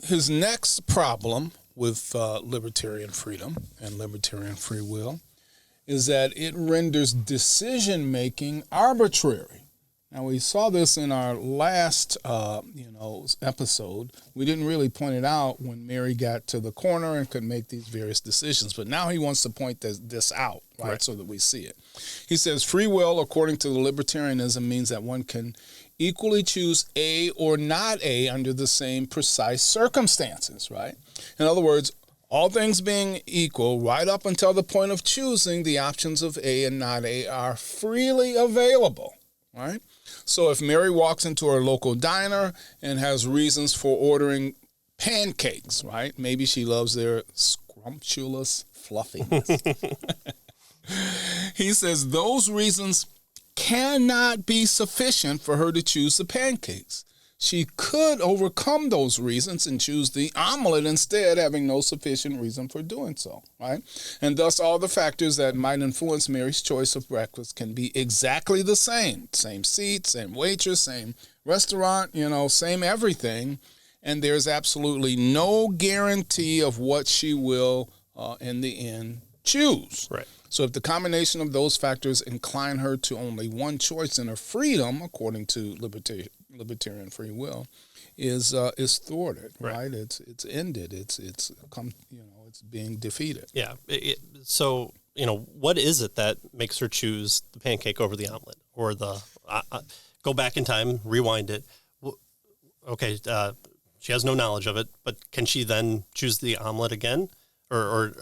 His next problem with libertarian freedom and libertarian free will is that it renders decision-making arbitrary. Now, we saw this in our last, episode. We didn't really point it out when Mary got to the corner and could make these various decisions. But now he wants to point this out, right, so that we see it. He says, free will, according to the libertarianism, means that one can equally choose A or not A under the same precise circumstances, right? In other words, all things being equal, right up until the point of choosing, the options of A and not A are freely available, right? So if Mary walks into her local diner and has reasons for ordering pancakes, right? Maybe she loves their scrumptious fluffiness. He says those reasons cannot be sufficient for her to choose the pancakes. She could overcome those reasons and choose the omelet instead, having no sufficient reason for doing so, right? And thus all the factors that might influence Mary's choice of breakfast can be exactly the same. Same seat, same waitress, same restaurant, same everything. And there's absolutely no guarantee of what she will, in the end, choose. Right. So if the combination of those factors incline her to only one choice in her freedom, according to libertarian free will, is thwarted, right? It's ended. It's being defeated. Yeah. So what is it that makes her choose the pancake over the omelet, or the go back in time, rewind it? Okay, she has no knowledge of it, but can she then choose the omelet again? Or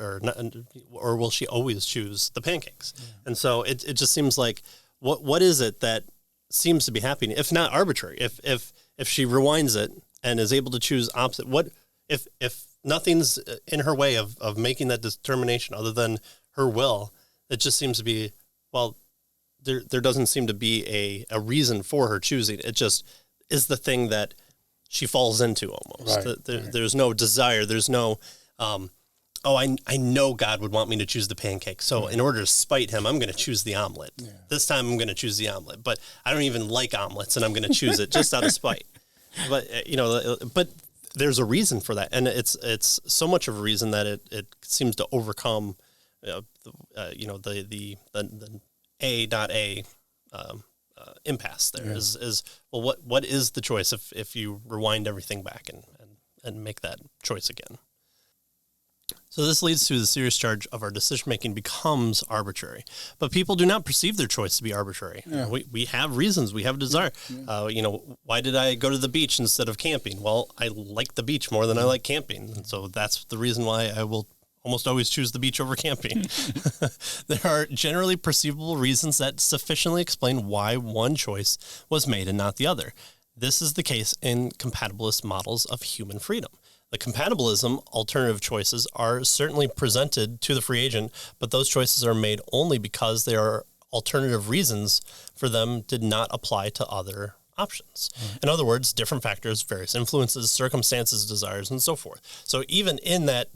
will she always choose the pancakes? Yeah. And so it just seems like what is it that seems to be happening, if not arbitrary? If she rewinds it and is able to choose opposite, what if nothing's in her way of making that determination other than her will? It just seems to be, well, there doesn't seem to be a reason for her choosing. It just is the thing that she falls into almost. Right. There's no desire. There's no I know God would want me to choose the pancake. So in order to spite him, I'm going to choose the omelet. Yeah. This time I'm going to choose the omelet, but I don't even like omelets and I'm going to choose it just out of spite. But, but there's a reason for that. And it's so much of a reason that it seems to overcome, the A, not A, impasse there. Yeah. Is well, what is the choice if you rewind everything back and make that choice again? So this leads to the serious charge of our decision-making becomes arbitrary. But people do not perceive their choice to be arbitrary. Yeah. We have reasons. We have desire. Yeah. Why did I go to the beach instead of camping? Well, I like the beach more than I like camping. And so that's the reason why I will almost always choose the beach over camping. There are generally perceivable reasons that sufficiently explain why one choice was made and not the other. This is the case in compatibilist models of human freedom. The compatibilism alternative choices are certainly presented to the free agent, but those choices are made only because there are alternative reasons for them did not apply to other options. In other words, different factors, various influences, circumstances, desires, and so forth. So even in that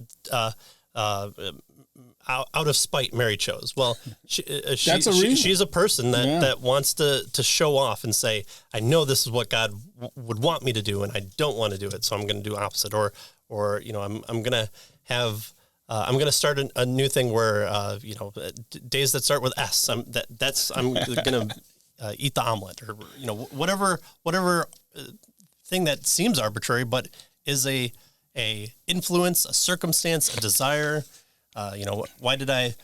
out of spite, Mary chose. Well, she's a person that wants to show off and say, I know this is what God would want me to do, and I don't want to do it, so I'm going to do opposite. Or I'm going to have I'm going to start a new thing where days that start with S. I'm going to eat the omelet, or whatever thing that seems arbitrary, but is a influence, a circumstance, a desire. Why did I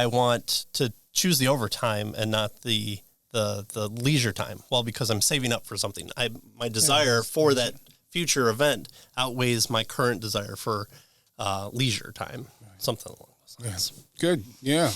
want to choose the overtime and not the leisure time? Well, because I'm saving up for something. My desire for that future event outweighs my current desire for leisure time. Right. Something along those lines. Yeah. Good. Yeah.